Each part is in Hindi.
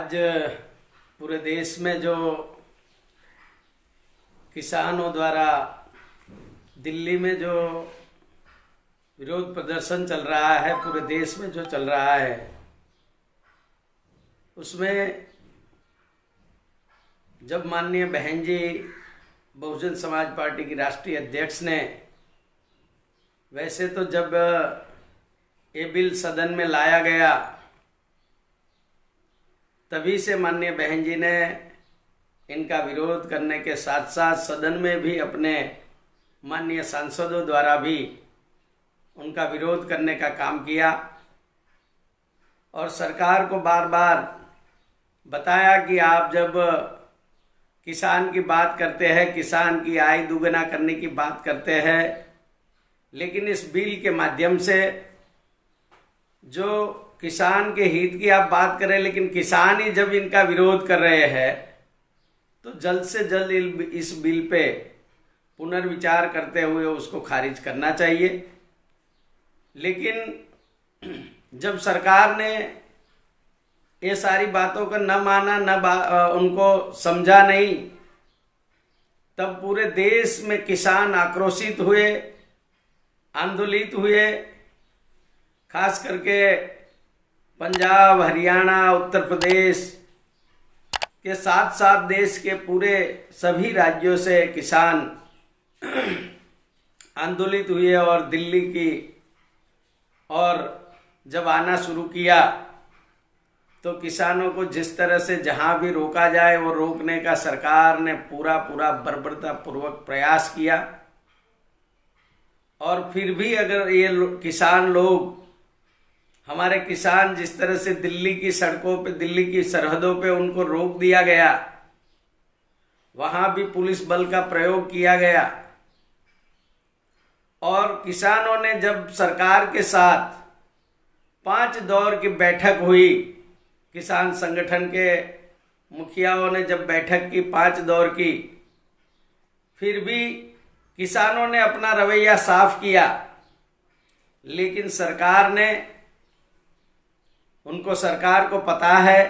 आज पूरे देश में जो किसानों द्वारा दिल्ली में जो विरोध प्रदर्शन चल रहा है, पूरे देश में जो चल रहा है, उसमें जब माननीय बहन जी बहुजन समाज पार्टी की राष्ट्रीय अध्यक्ष ने, वैसे तो जब ये बिल सदन में लाया गया तभी से माननीय बहन जी ने इनका विरोध करने के साथ साथ सदन में भी अपने माननीय सांसदों द्वारा भी उनका विरोध करने का काम किया और सरकार को बार बार बताया कि आप जब किसान की बात करते हैं, किसान की आय दुगना करने की बात करते हैं, लेकिन इस बिल के माध्यम से जो किसान के हित की आप बात करें, लेकिन किसान ही जब इनका विरोध कर रहे हैं तो जल्द से जल्द इस बिल पे पुनर्विचार करते हुए उसको खारिज करना चाहिए। लेकिन जब सरकार ने ये सारी बातों को न माना, उनको समझा नहीं, तब पूरे देश में किसान आक्रोशित हुए, आंदोलित हुए। खास करके पंजाब, हरियाणा, उत्तर प्रदेश के साथ साथ देश के पूरे सभी राज्यों से किसान आंदोलित हुए और दिल्ली की और जब आना शुरू किया तो किसानों को जिस तरह से जहां भी रोका जाए वो रोकने का सरकार ने पूरा बर्बरता पूर्वक प्रयास किया। और फिर भी अगर ये किसान लोग, हमारे किसान, जिस तरह से दिल्ली की सड़कों पे, दिल्ली की सरहदों पे उनको रोक दिया गया, वहां भी पुलिस बल का प्रयोग किया गया और किसानों ने जब सरकार के साथ 5 दौर की बैठक हुई, किसान संगठन के मुखियाओं ने जब बैठक की 5 दौर की, फिर भी किसानों ने अपना रवैया साफ किया, लेकिन सरकार को पता है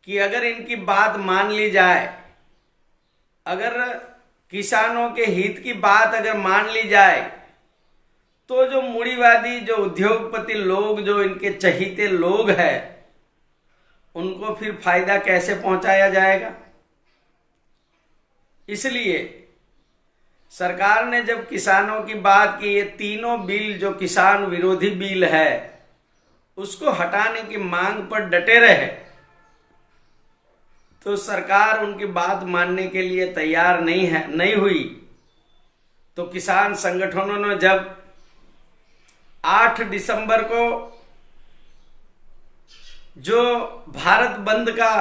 कि अगर इनकी बात मान ली जाए, अगर किसानों के हित की बात अगर मान ली जाए, तो जो मूढ़ीवादी, जो उद्योगपति लोग, जो इनके चहीते लोग हैं, उनको फिर फायदा कैसे पहुंचाया जाएगा। इसलिए सरकार ने जब किसानों की बात की, ये तीनों बिल जो किसान विरोधी बिल है उसको हटाने की मांग पर डटे रहे, तो सरकार उनकी बात मानने के लिए तैयार नहीं हुई। तो किसान संगठनों ने जब 8 दिसंबर को जो भारत बंद का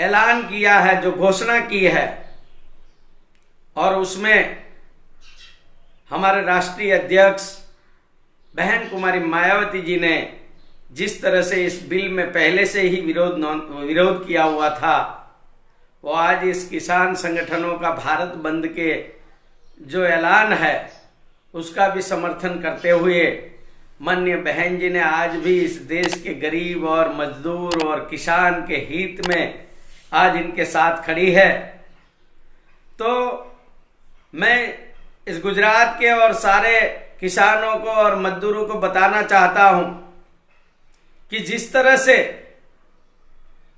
ऐलान किया है, जो घोषणा की है, और उसमें हमारे राष्ट्रीय अध्यक्ष बहन कुमारी मायावती जी ने जिस तरह से इस बिल में पहले से ही विरोध किया हुआ था, वो आज इस किसान संगठनों का भारत बंद के जो ऐलान है उसका भी समर्थन करते हुए माननीय बहन जी ने आज भी इस देश के गरीब और मजदूर और किसान के हित में आज इनके साथ खड़ी है। तो मैं इस गुजरात के और सारे किसानों को और मजदूरों को बताना चाहता हूं कि जिस तरह से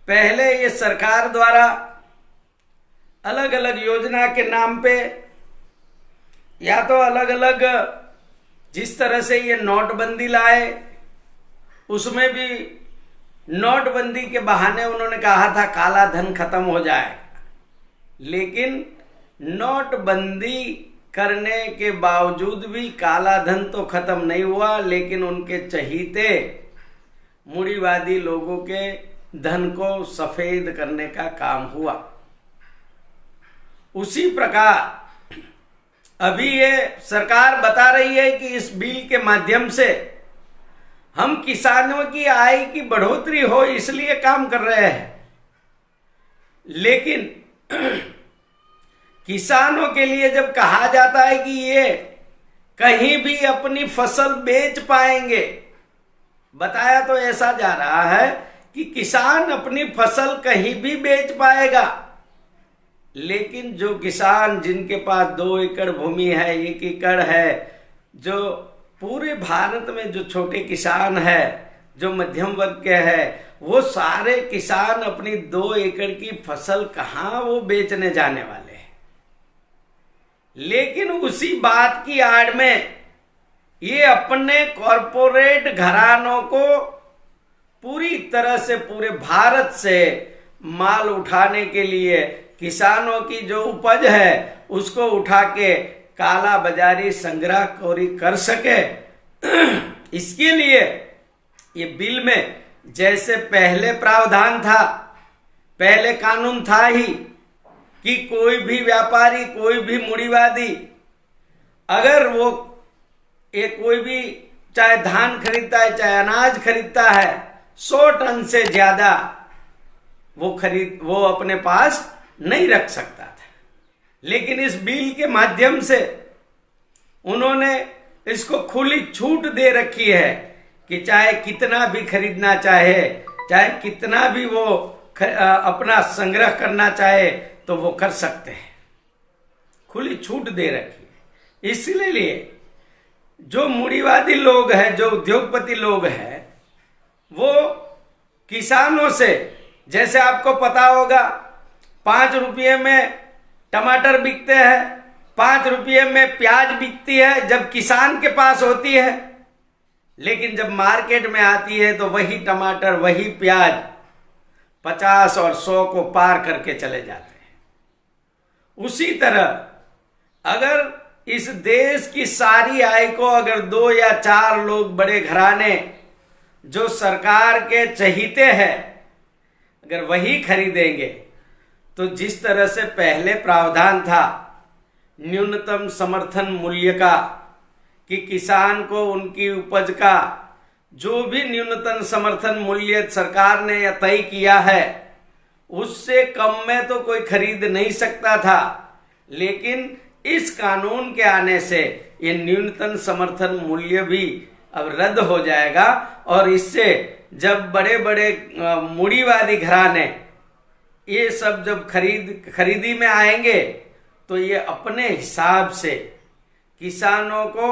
पहले ये सरकार द्वारा अलग अलग योजना के नाम पे, या तो अलग अलग जिस तरह से ये नोटबंदी लाए, उसमें भी नोटबंदी के बहाने उन्होंने कहा था काला धन खत्म हो जाए, लेकिन नोटबंदी करने के बावजूद भी काला धन तो खत्म नहीं हुआ, लेकिन उनके चहीते मूढ़ीवादी लोगों के धन को सफेद करने का काम हुआ। उसी प्रकार अभी ये सरकार बता रही है कि इस बिल के माध्यम से हम किसानों की आय की बढ़ोतरी हो इसलिए काम कर रहे हैं, लेकिन किसानों के लिए जब कहा जाता है कि ये कहीं भी अपनी फसल बेच पाएंगे, बताया तो ऐसा जा रहा है कि किसान अपनी फसल कहीं भी बेच पाएगा, लेकिन जो किसान जिनके पास 2 एकड़ भूमि है, 1 एकड़ है, जो पूरे भारत में जो छोटे किसान है, जो मध्यम वर्ग के है, वो सारे किसान अपनी 2 एकड़ की फसल कहाँ वो बेचने जाने वाले हैं। लेकिन उसी बात की आड़ में ये अपने कॉरपोरेट घरानों को पूरी तरह से पूरे भारत से माल उठाने के लिए किसानों की जो उपज है उसको उठा के काला बाजारी संग्रहखोरी कर सके, इसके लिए ये बिल में जैसे पहले प्रावधान था, पहले कानून था ही कि कोई भी व्यापारी, कोई भी मूढ़ीवादी अगर वो कोई भी चाहे धान खरीदता है, चाहे अनाज खरीदता है, 100 टन से ज्यादा वो अपने पास नहीं रख सकता था। लेकिन इस बिल के माध्यम से उन्होंने इसको खुली छूट दे रखी है कि चाहे कितना भी खरीदना चाहे, चाहे कितना भी वो अपना संग्रह करना चाहे तो वो कर सकते हैं। खुली छूट दे रखी है। इसलिए जो मूढ़ीवादी लोग हैं, जो उद्योगपति लोग हैं, वो किसानों से, जैसे आपको पता होगा 5 रुपये में टमाटर बिकते हैं, 5 रुपये में प्याज बिकती है जब किसान के पास होती है, लेकिन जब मार्केट में आती है तो वही टमाटर, वही प्याज 50 और 100 को पार करके चले जाते हैं। उसी तरह अगर इस देश की सारी आय को अगर 2 या 4 लोग बड़े घराने जो सरकार के चहीते हैं अगर वही खरीदेंगे तो जिस तरह से पहले प्रावधान था न्यूनतम समर्थन मूल्य का कि किसान को उनकी उपज का जो भी न्यूनतम समर्थन मूल्य सरकार ने तय किया है उससे कम में तो कोई खरीद नहीं सकता था, लेकिन इस कानून के आने से ये न्यूनतम समर्थन मूल्य भी अब रद्द हो जाएगा और इससे जब बड़े बड़े मूढ़ीवादी घराने ये सब जब खरीदी में आएंगे तो ये अपने हिसाब से किसानों को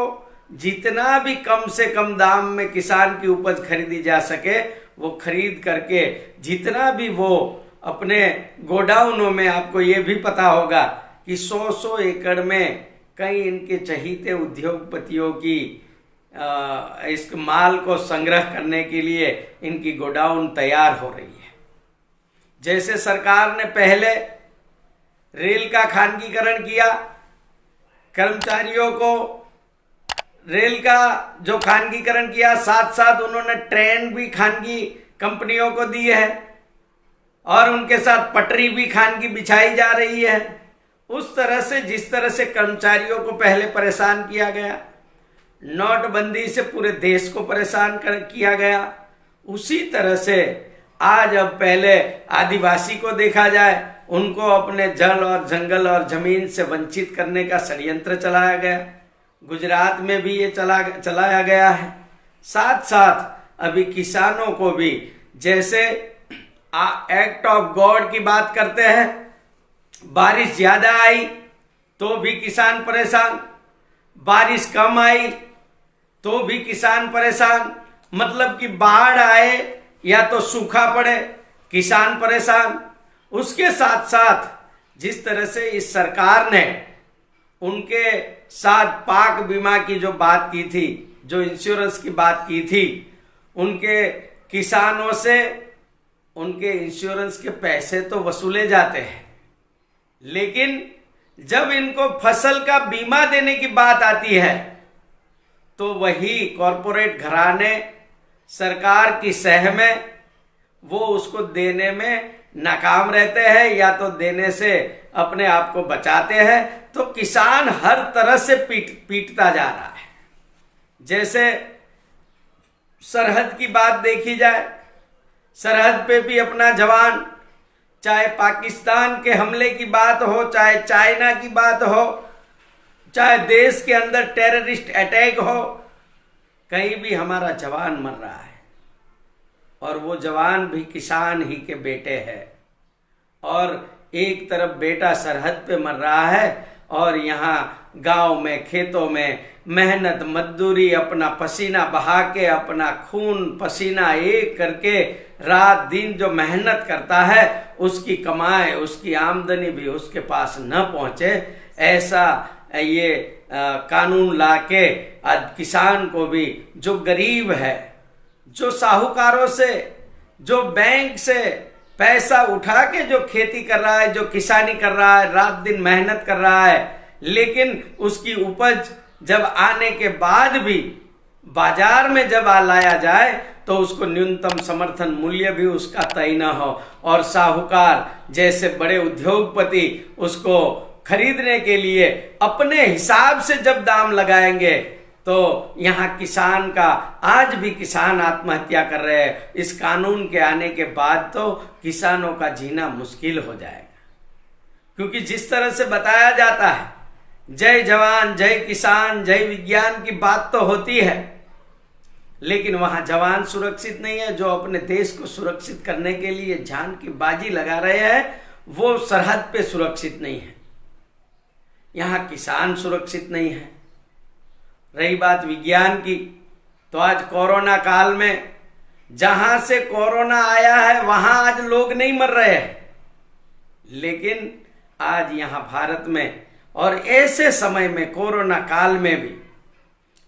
जितना भी कम से कम दाम में किसान की उपज खरीदी जा सके वो खरीद करके जितना भी वो अपने गोडाउनों में, आपको ये भी पता होगा कि 100 एकड़ में कई इनके चहीते उद्योगपतियों की इस माल को संग्रह करने के लिए इनकी गोडाउन तैयार हो रही है। जैसे सरकार ने पहले रेल का खानगीकरण किया, कर्मचारियों को रेल का जो खानगीकरण किया, साथ साथ उन्होंने ट्रेन भी खानगी कंपनियों को दी है और उनके साथ पटरी भी खानगी बिछाई जा रही है। उस तरह से जिस तरह से कर्मचारियों को पहले परेशान किया गया, नोटबंदी से पूरे देश को परेशान किया गया, उसी तरह से आज अब पहले आदिवासी को देखा जाए, उनको अपने जल और जंगल और जमीन से वंचित करने का षड्यंत्र चलाया गया। गुजरात में भी ये चलाया गया है। साथ साथ अभी किसानों को भी, जैसे एक्ट ऑफ गॉड की बात करते हैं, बारिश ज्यादा आई तो भी किसान परेशान, बारिश कम आई तो भी किसान परेशान, मतलब कि बाढ़ आए या तो सूखा पड़े किसान परेशान। उसके साथ साथ जिस तरह से इस सरकार ने उनके साथ पाक बीमा की जो बात की थी, जो इंश्योरेंस की बात की थी, उनके किसानों से उनके इंश्योरेंस के पैसे तो वसूले जाते हैं, लेकिन जब इनको फसल का बीमा देने की बात आती है तो वही कॉरपोरेट घराने सरकार की सह में वो उसको देने में नाकाम रहते हैं या तो देने से अपने आप को बचाते हैं। तो किसान हर तरह से पीटता जा रहा है। जैसे सरहद की बात देखी जाए, सरहद पे भी अपना जवान, चाहे पाकिस्तान के हमले की बात हो, चाहे चाइना की बात हो, चाहे देश के अंदर टेररिस्ट अटैक हो, कहीं भी हमारा जवान मर रहा है। और वो जवान भी किसान ही के बेटे हैं। और एक तरफ बेटा सरहद पे मर रहा है और यहाँ गांव में खेतों में मेहनत मजदूरी अपना पसीना बहा के अपना खून पसीना एक करके रात दिन जो मेहनत करता है उसकी कमाई उसकी आमदनी भी उसके पास न पहुंचे, ऐसा ये कानून लाके आज किसान को भी, जो गरीब है, जो साहूकारों से, जो बैंक से पैसा उठा के जो खेती कर रहा है, जो किसानी कर रहा है, रात दिन मेहनत कर रहा है, लेकिन उसकी उपज जब आने के बाद भी बाजार में जब लाया जाए तो उसको न्यूनतम समर्थन मूल्य भी उसका तय न हो और साहूकार जैसे बड़े उद्योगपति उसको खरीदने के लिए अपने हिसाब से जब दाम लगाएंगे तो यहाँ किसान का, आज भी किसान आत्महत्या कर रहे हैं। इस कानून के आने के बाद तो किसानों का जीना मुश्किल हो जाएगा, क्योंकि जिस तरह से बताया जाता है जय जवान जय किसान जय विज्ञान की बात तो होती है, लेकिन वहां जवान सुरक्षित नहीं है। जो अपने देश को सुरक्षित करने के लिए जान की बाजी लगा रहे हैं वो सरहद पे सुरक्षित नहीं है, यहाँ किसान सुरक्षित नहीं है। रही बात विज्ञान की, तो आज कोरोना काल में जहां से कोरोना आया है वहां आज लोग नहीं मर रहे हैं, लेकिन आज यहां भारत में और ऐसे समय में कोरोना काल में भी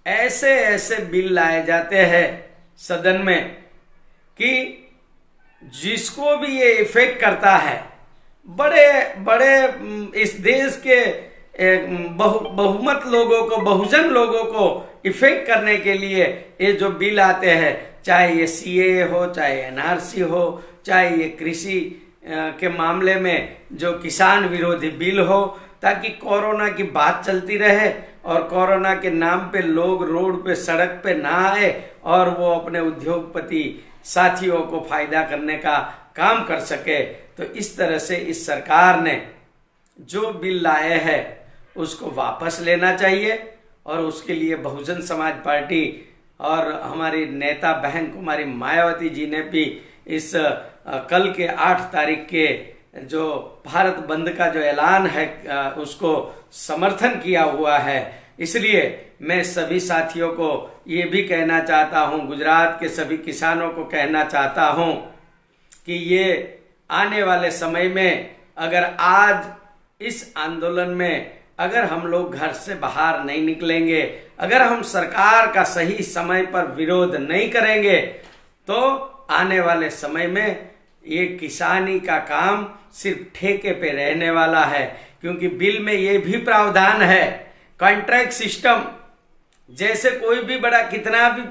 ऐसे ऐसे बिल लाए जाते हैं सदन में कि जिसको भी ये इफेक्ट करता है, बड़े बड़े इस देश के बहुमत लोगों को, बहुजन लोगों को इफेक्ट करने के लिए ये जो बिल आते हैं, चाहे ये सीए हो, चाहे एनआरसी हो, चाहे ये कृषि के मामले में जो किसान विरोधी बिल हो, ताकि कोरोना की बात चलती रहे और कोरोना के नाम पे लोग रोड पे सड़क पे ना आए और वो अपने उद्योगपति साथियों को फायदा करने का काम कर सके। तो इस तरह से इस सरकार ने जो बिल लाए हैं उसको वापस लेना चाहिए और उसके लिए बहुजन समाज पार्टी और हमारी नेता बहन कुमारी मायावती जी ने भी इस कल के 8 तारीख के जो भारत बंद का जो ऐलान है उसको समर्थन किया हुआ है। इसलिए मैं सभी साथियों को ये भी कहना चाहता हूँ, गुजरात के सभी किसानों को कहना चाहता हूँ कि ये आने वाले समय में अगर आज इस आंदोलन में अगर हम लोग घर से बाहर नहीं निकलेंगे, अगर हम सरकार का सही समय पर विरोध नहीं करेंगे, तो आने वाले समय में ये किसानी का काम सिर्फ ठेके पे रहने वाला है। क्योंकि बिल में ये भी प्रावधान है कॉन्ट्रैक्ट सिस्टम, जैसे कोई भी बड़ा कितना भी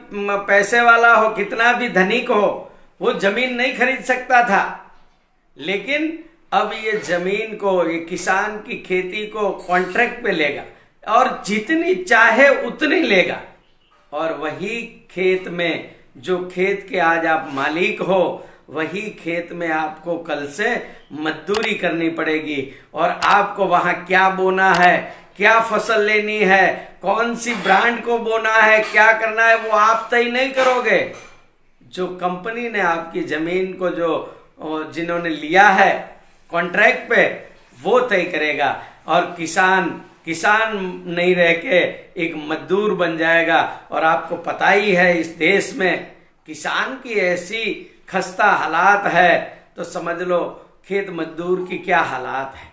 पैसे वाला हो, कितना भी धनिक हो, वो जमीन नहीं खरीद सकता था, लेकिन अब ये जमीन को, ये किसान की खेती को कॉन्ट्रैक्ट पे लेगा और जितनी चाहे उतनी लेगा। और वही खेत में, जो खेत के आज आप मालिक हो, वही खेत में आपको कल से मजदूरी करनी पड़ेगी और आपको वहां क्या बोना है, क्या फसल लेनी है, कौन सी ब्रांड को बोना है, क्या करना है, वो आप तय नहीं करोगे। जो कंपनी ने आपकी जमीन को जो जिन्होंने लिया है कॉन्ट्रैक्ट पे, वो तय करेगा और किसान नहीं रह के एक मजदूर बन जाएगा। और आपको पता ही है इस देश में किसान की ऐसी खस्ता हालात है, तो समझ लो खेत मजदूर की क्या हालात है।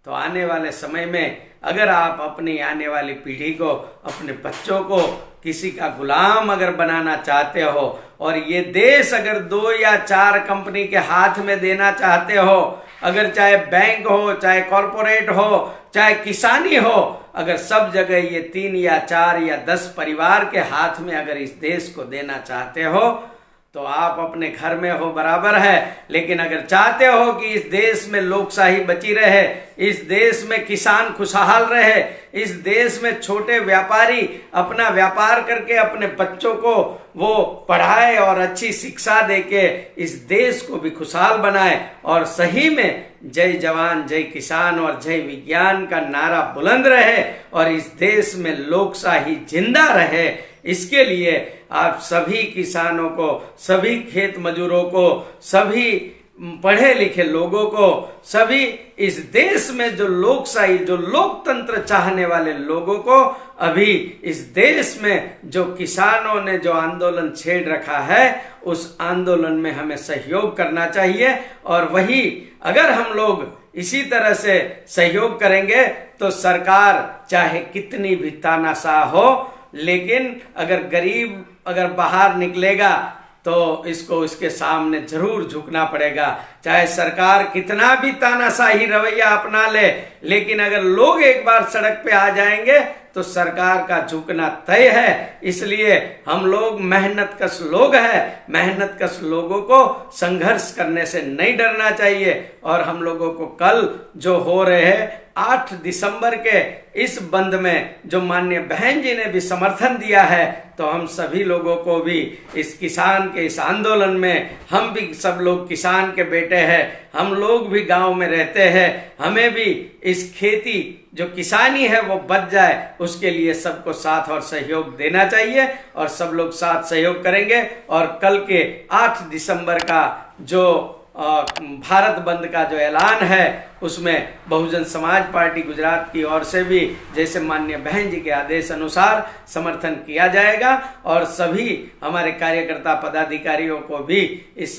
तो आने वाले समय में अगर आप अपनी आने वाली पीढ़ी को, अपने बच्चों को किसी का गुलाम अगर बनाना चाहते हो और ये देश अगर 2 या 4 कंपनी के हाथ में देना चाहते हो, अगर चाहे बैंक हो, चाहे कॉरपोरेट हो, चाहे किसानी हो, अगर सब जगह ये 3 या 4 या 10 परिवार के हाथ में अगर इस देश को देना चाहते हो, तो आप अपने घर में हो बराबर है। लेकिन अगर चाहते हो कि इस देश में लोकशाही बची रहे, इस देश में किसान खुशहाल रहे, इस देश में छोटे व्यापारी अपना व्यापार करके अपने बच्चों को वो पढ़ाए और अच्छी शिक्षा देके इस देश को भी खुशहाल बनाए और सही में जय जवान जय किसान और जय विज्ञान का नारा बुलंद रहे और इस देश में लोकशाही जिंदा रहे, इसके लिए आप सभी किसानों को, सभी खेत मजदूरों को, सभी पढ़े लिखे लोगों को, सभी इस देश में जो लोकशाही, जो लोकतंत्र चाहने वाले लोगों को, अभी इस देश में जो किसानों ने जो आंदोलन छेड़ रखा है उस आंदोलन में हमें सहयोग करना चाहिए। और वही अगर हम लोग इसी तरह से सहयोग करेंगे तो सरकार चाहे कितनी भी तानाशाह हो, लेकिन अगर गरीब अगर बाहर निकलेगा तो इसको इसके सामने जरूर झुकना पड़ेगा। चाहे सरकार कितना भी तानाशाही रवैया अपना ले, लेकिन अगर लोग एक बार सड़क पे आ जाएंगे तो सरकार का झुकना तय है। इसलिए हम लोग मेहनतकश लोग हैं, मेहनतकश लोगों को संघर्ष करने से नहीं डरना चाहिए। और हम लोगों को कल जो हो रहे हैं 8 दिसंबर के इस बंद में जो माननीय बहन जी ने भी समर्थन दिया है, तो हम सभी लोगों को भी इस किसान के इस आंदोलन में, हम भी सब लोग किसान के बेटे हैं, हम लोग भी गांव में रहते हैं, हमें भी इस खेती जो किसानी है वो बच जाए, उसके लिए सबको साथ और सहयोग देना चाहिए। और सब लोग साथ सहयोग करेंगे और कल के 8 दिसंबर का जो भारत बंद का जो ऐलान है उसमें बहुजन समाज पार्टी गुजरात की ओर से भी जैसे माननीय बहन जी के आदेश अनुसार समर्थन किया जाएगा। और सभी हमारे कार्यकर्ता पदाधिकारियों को भी इस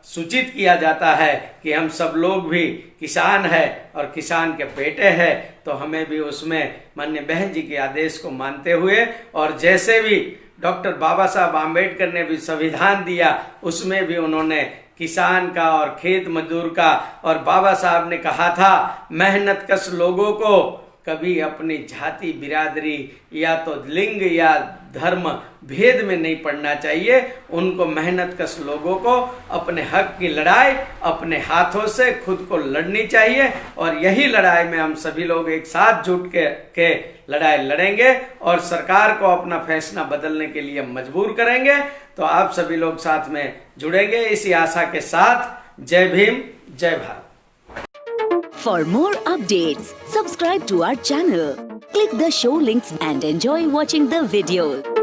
सूचित किया जाता है कि हम सब लोग भी किसान हैं और किसान के बेटे हैं, तो हमें भी उसमें माननीय बहन जी के आदेश को मानते हुए, और जैसे भी डॉक्टर बाबा साहब आम्बेडकर ने भी संविधान दिया उसमें भी उन्होंने किसान का और खेत मजदूर का, और बाबा साहब ने कहा था मेहनतकश लोगों को कभी अपनी जाति बिरादरी या तो लिंग या धर्म भेद में नहीं पड़ना चाहिए। उनको मेहनतकश लोगों को अपने हक की लड़ाई अपने हाथों से खुद को लड़नी चाहिए। और यही लड़ाई में हम सभी लोग एक साथ जुट के लड़ाई लड़ेंगे और सरकार को अपना फैसला बदलने के लिए मजबूर करेंगे। तो आप सभी लोग साथ में जुड़ेंगे इसी आशा के साथ। जय भीम, जय Bharat. For more updates, subscribe to our channel, click the show links and enjoy watching the videos.